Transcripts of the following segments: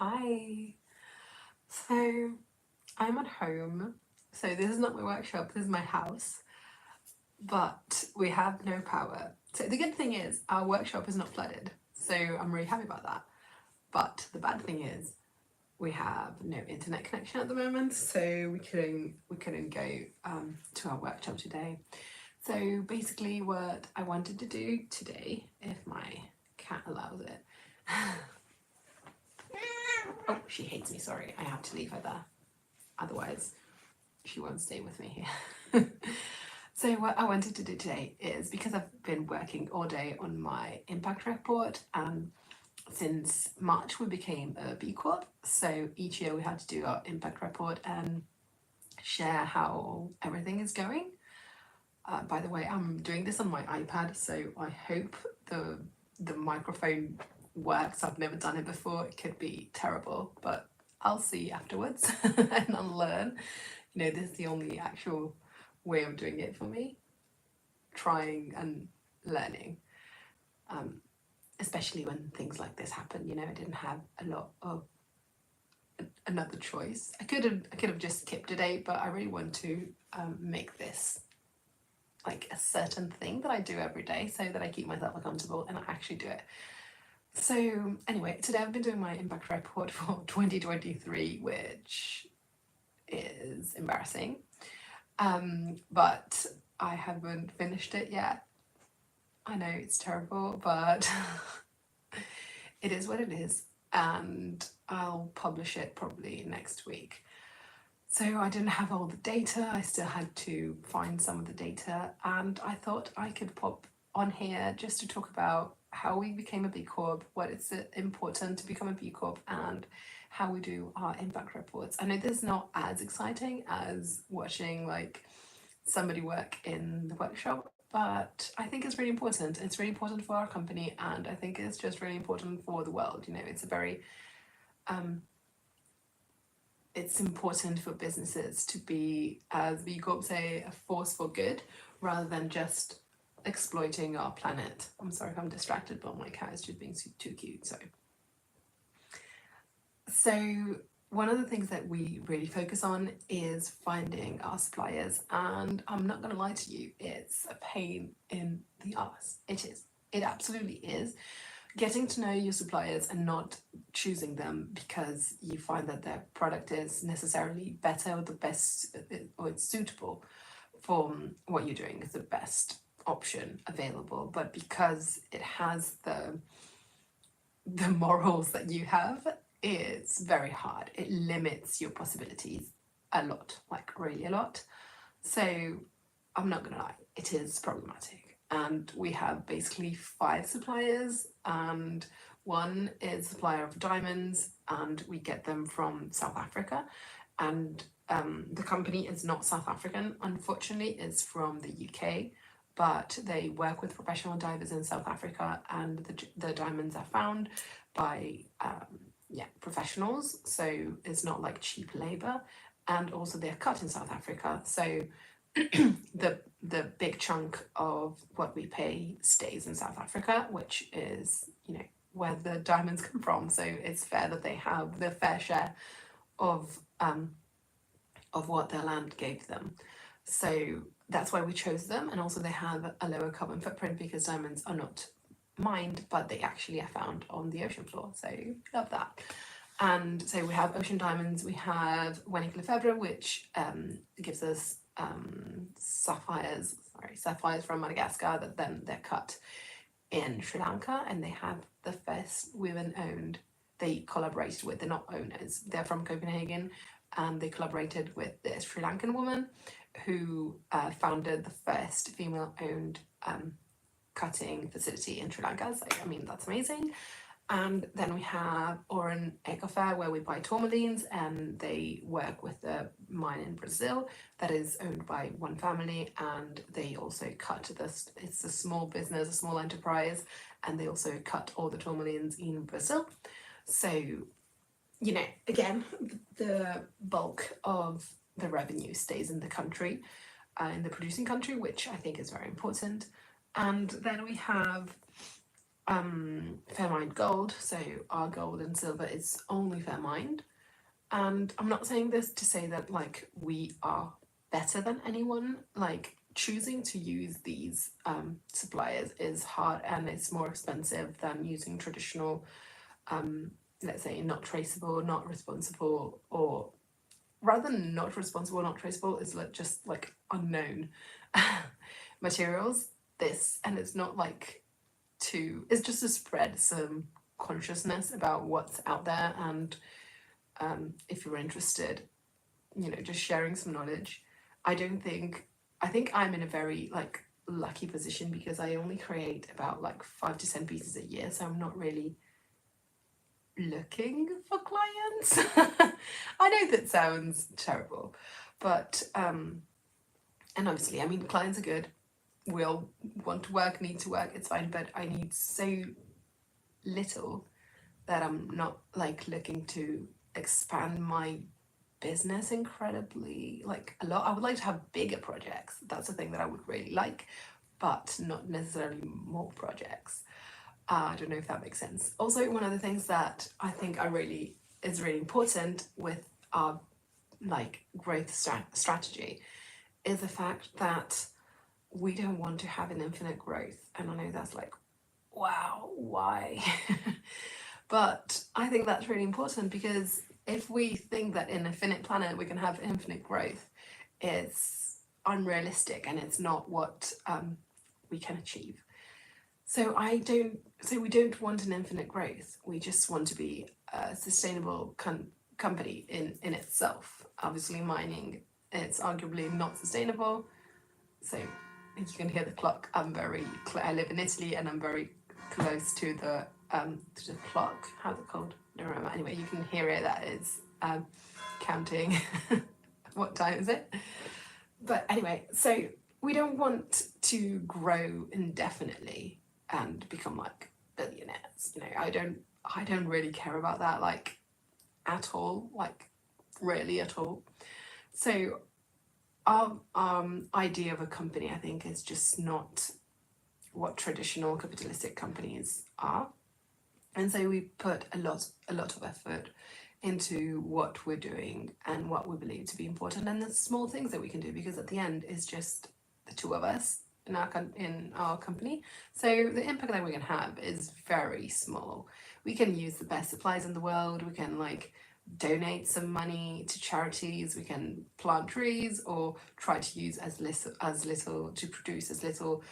Hi. So I'm at home. So this is not my workshop, this is my house. But we have no power. So the good thing is our workshop is not flooded. So I'm really happy about that. But the bad thing is we have no internet connection at the moment, so we couldn't go to our workshop today. So basically what I wanted to do today, if my cat allows it. Oh, she hates me, sorry. I have to leave her there. Otherwise, she won't stay with me here. So what I wanted to do today is, because I've been working all day on my impact report, and since March we became a B-corp, so each year we had to do our impact report and share how everything is going. By the way, I'm doing this on my iPad, so I hope the microphone works. I've never done it before. It could be terrible, but I'll see afterwards and I'll learn. This is the only actual way of doing it for me, trying and learning. Especially when things like this happen, I didn't have a lot of another choice. I could have just skipped a day, but I really want to make this like a certain thing that I do every day, so that I keep myself accountable and I actually do it. So anyway, today I've been doing my impact report for 2023, which is embarrassing, but I haven't finished it yet. I know it's terrible, but it is what it is, and I'll publish it probably next week. So I didn't have all the data, I still had to find some of the data, and I thought I could pop on here just to talk about how we became a B Corp, what it's important to become a B Corp, and how we do our impact reports. I know this is not as exciting as watching like somebody work in the workshop, but I think it's really important. It's really important for our company, and I think it's just really important for the world. It's a very it's important for businesses to be, as B Corp say, a force for good rather than just exploiting our planet. I'm sorry if I'm distracted, but my cat is just being too cute. So one of the things that we really focus on is finding our suppliers, and I'm not going to lie to you, it's a pain in the ass. It is. It absolutely is. Getting to know your suppliers and not choosing them because you find that their product is necessarily better or the best, or it's suitable for what you're doing, is the best option available, but because it has the morals that you have, it's very hard. It limits your possibilities a lot, like really a lot. So I'm not gonna lie, it is problematic. And we have basically 5 suppliers, and one is supplier of diamonds, and we get them from South Africa. And the company is not South African, unfortunately, it's from the UK, but they work with professional divers in South Africa, and the diamonds are found by professionals, so it's not like cheap labor, and also they're cut in South Africa, so the big chunk of what we pay stays in South Africa, which is where the diamonds come from. So it's fair that they have the fair share of what their land gave them. So that's why we chose them, and also they have a lower carbon footprint because diamonds are not mined, but they actually are found on the ocean floor. So love that. And so we have ocean diamonds, we have Wenik Lefebvre, which gives us sapphires from Madagascar that then they're cut in Sri Lanka, and they have the first women-owned, they collaborated with, they're not owners, they're from Copenhagen, and they collaborated with this Sri Lankan woman who founded the first female-owned cutting facility in Sri Lanka. So I mean, that's amazing. And then we have Oran Ecofair, where we buy tourmalines, and they work with a mine in Brazil that is owned by one family, and they also cut this. It's a small business, a small enterprise, and they also cut all the tourmalines in Brazil. So, again, the bulk of the revenue stays in the country, in the producing country, which I think is very important. And then we have fair mined gold, so our gold and silver is only fair mined. And I'm not saying this to say that like we are better than anyone. Like choosing to use these suppliers is hard and it's more expensive than using traditional, let's say, not traceable, not responsible, or rather than not responsible, not traceable is like just like unknown materials. This, and it's not like to, it's just to spread some consciousness about what's out there. And if you're interested, you know, just sharing some knowledge. I don't think, I think I'm in a very like lucky position because I only create about like 5 to 10 pieces a year, so I'm not really looking for clients. I know that sounds terrible, but and obviously, I mean, clients are good. We all want to work, need to work, it's fine, but I need so little that I'm not like looking to expand my business incredibly like a lot. I would like to have bigger projects. That's the thing that I would really like, but not necessarily more projects. I don't know if that makes sense. Also, one of the things that I think is really important with our like growth strategy is the fact that we don't want to have an infinite growth. And I know that's like, wow, why? But I think that's really important because if we think that in a finite planet we can have infinite growth, it's unrealistic and it's not what we can achieve. So we don't want an infinite growth. We just want to be a sustainable company in itself. Obviously, mining, it's arguably not sustainable. So you can hear the clock. I live in Italy and I'm very close to the clock. How's it called? I don't remember. Anyway, you can hear it. That is counting. What time is it? But anyway, so we don't want to grow indefinitely and become like billionaires. You know, I don't really care about that like at all, like really at all. So our idea of a company, I think, is just not what traditional capitalistic companies are. And so we put a lot of effort into what we're doing and what we believe to be important and the small things that we can do, because at the end it's just the two of us in our company. So the impact that we can have is very small. We can use the best supplies in the world. We can like donate some money to charities. We can plant trees or try to use as little to produce as little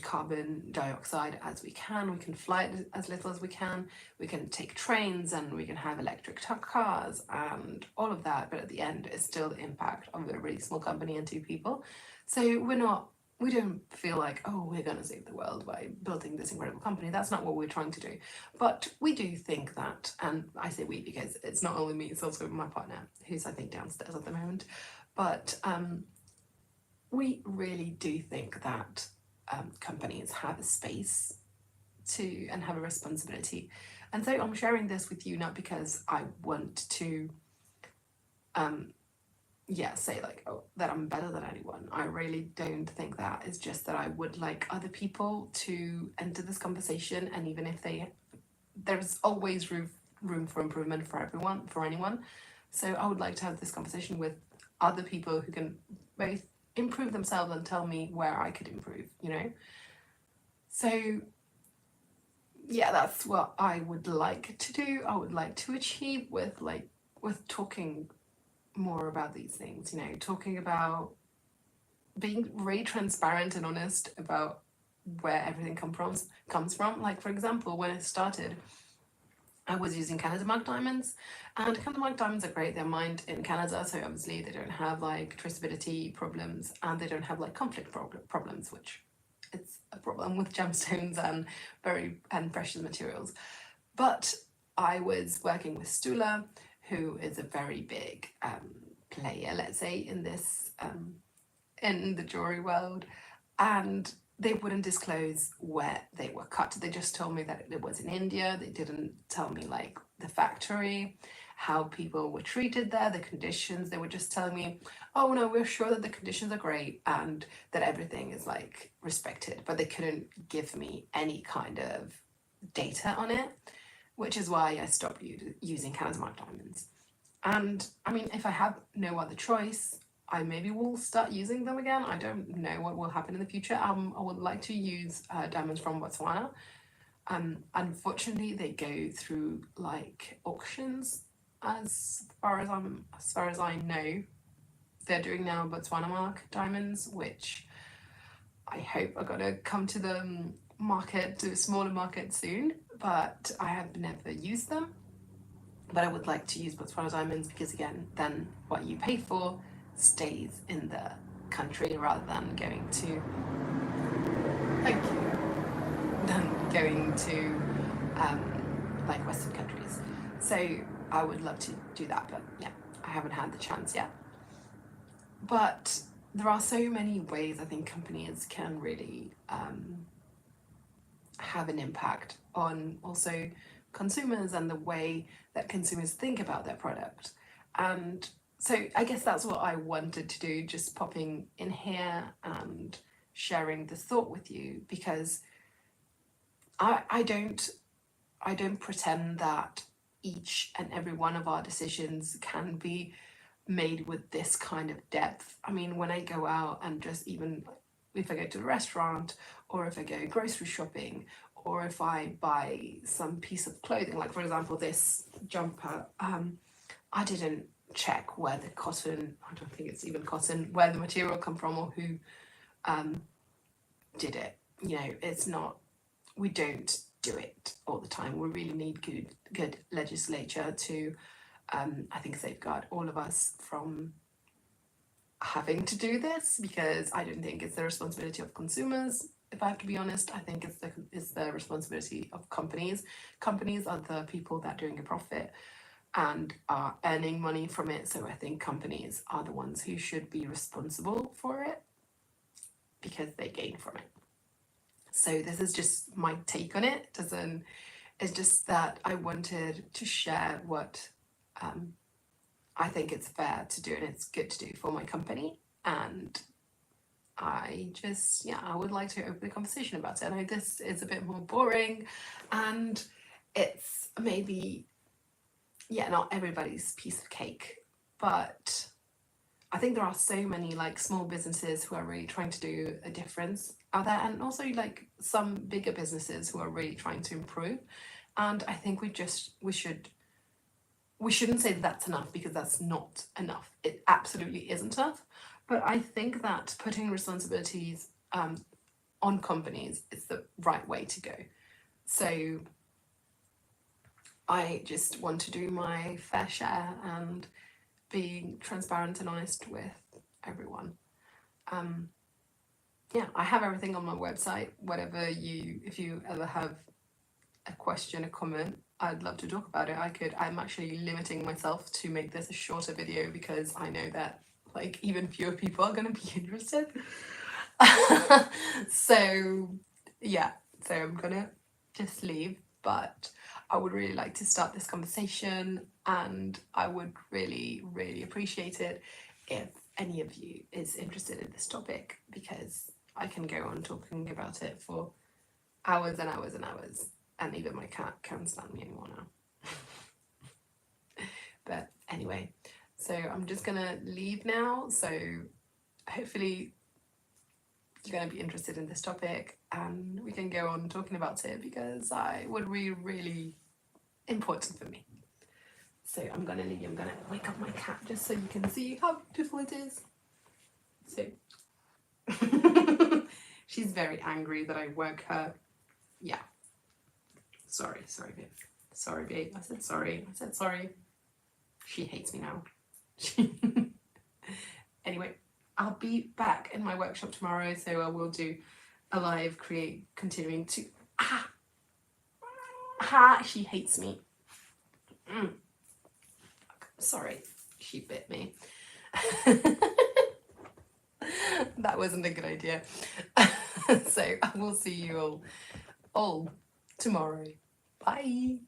carbon dioxide as we can. We can fly as little as we can. We can take trains and we can have electric cars and all of that. But at the end, it's still the impact of a really small company and two people. So we don't feel like, oh, we're going to save the world by building this incredible company. That's not what we're trying to do. But we do think that, and I say we because it's not only me, it's also my partner, who's I think downstairs at the moment. But we really do think that companies have a space to and have a responsibility. And so I'm sharing this with you not because I want to say like, oh, that I'm better than anyone. I really don't think that. It's just that I would like other people to enter this conversation, and even if there's always room for improvement for anyone. So I would like to have this conversation with other people who can both improve themselves and tell me where I could improve, you know? So yeah, that's what I would like to do. I would like to achieve with talking more about these things, you know, talking about being really transparent and honest about where everything comes from. Like, for example, when I started, I was using Canada mark diamonds, and Canada mark diamonds are great. They're mined in Canada, so obviously they don't have like traceability problems and they don't have like conflict problems, which it's a problem with gemstones and precious materials. But I was working with Stula, who is a very big player, let's say, in this in the jewelry world, and they wouldn't disclose where they were cut. They just told me that it was in India. They didn't tell me like the factory, how people were treated there, the conditions. They were just telling me, oh no, we're sure that the conditions are great and that everything is like respected, but they couldn't give me any kind of data on it, which is why I stopped using Canada Mark diamonds. And I mean, if I have no other choice, I maybe will start using them again. I don't know what will happen in the future. I would like to use diamonds from Botswana. Unfortunately, they go through like auctions, as far as I know. They're doing now Botswana Mark diamonds, which I hope are gonna come to the market, to a smaller market soon. But I have never used them. But I would like to use Botswana diamonds because, again, then what you pay for stays in the country rather than going to, thank you, than going to like Western countries. So I would love to do that, but yeah, I haven't had the chance yet. But there are so many ways I think companies can really have an impact on also consumers and the way that consumers think about their product. And so I guess that's what I wanted to do, just popping in here and sharing this thought with you, because I don't pretend that each and every one of our decisions can be made with this kind of depth. I mean, when I go out and just even if I go to a restaurant, or if I go grocery shopping, or if I buy some piece of clothing, like for example this jumper, I didn't check where the cotton, I don't think it's even cotton, where the material come from or who did it. You know, it's not, we don't do it all the time. We really need good legislature to I think safeguard all of us from having to do this, because I don't think it's the responsibility of consumers. If I have to be honest, I think it's the responsibility of companies. Companies are the people that are doing a profit and are earning money from it. So I think companies are the ones who should be responsible for it because they gain from it. So this is just my take on it. It's just that I wanted to share what I think it's fair to do and it's good to do for my company. And I would like to open a conversation about it. I know this is a bit more boring and it's maybe, not everybody's piece of cake, but I think there are so many like small businesses who are really trying to do a difference out there, and also like some bigger businesses who are really trying to improve. And I think we shouldn't say that that's enough, because that's not enough. It absolutely isn't enough. But I think that putting responsibilities on companies is the right way to go. So I just want to do my fair share and being transparent and honest with everyone. I have everything on my website. If you ever have a question, a comment, I'd love to talk about it. I'm actually limiting myself to make this a shorter video because I know that like even fewer people are going to be interested. So I'm gonna just leave, but I would really like to start this conversation, and I would really, really appreciate it if any of you is interested in this topic, because I can go on talking about it for hours and hours and hours, and even my cat can't stand me anymore now. But anyway, so I'm just gonna leave now. So hopefully you're going to be interested in this topic and we can go on talking about it, because I would be really important for me. So I'm going to leave you. I'm going to wake up my cat just so you can see how beautiful it is. So she's very angry that I woke her. Yeah. Sorry, babe. Sorry, babe. I said sorry. She hates me now. Anyway, I'll be back in my workshop tomorrow, so I will do a live continuing to... she hates me. Sorry, she bit me. That wasn't a good idea. So I will see you all tomorrow. Bye.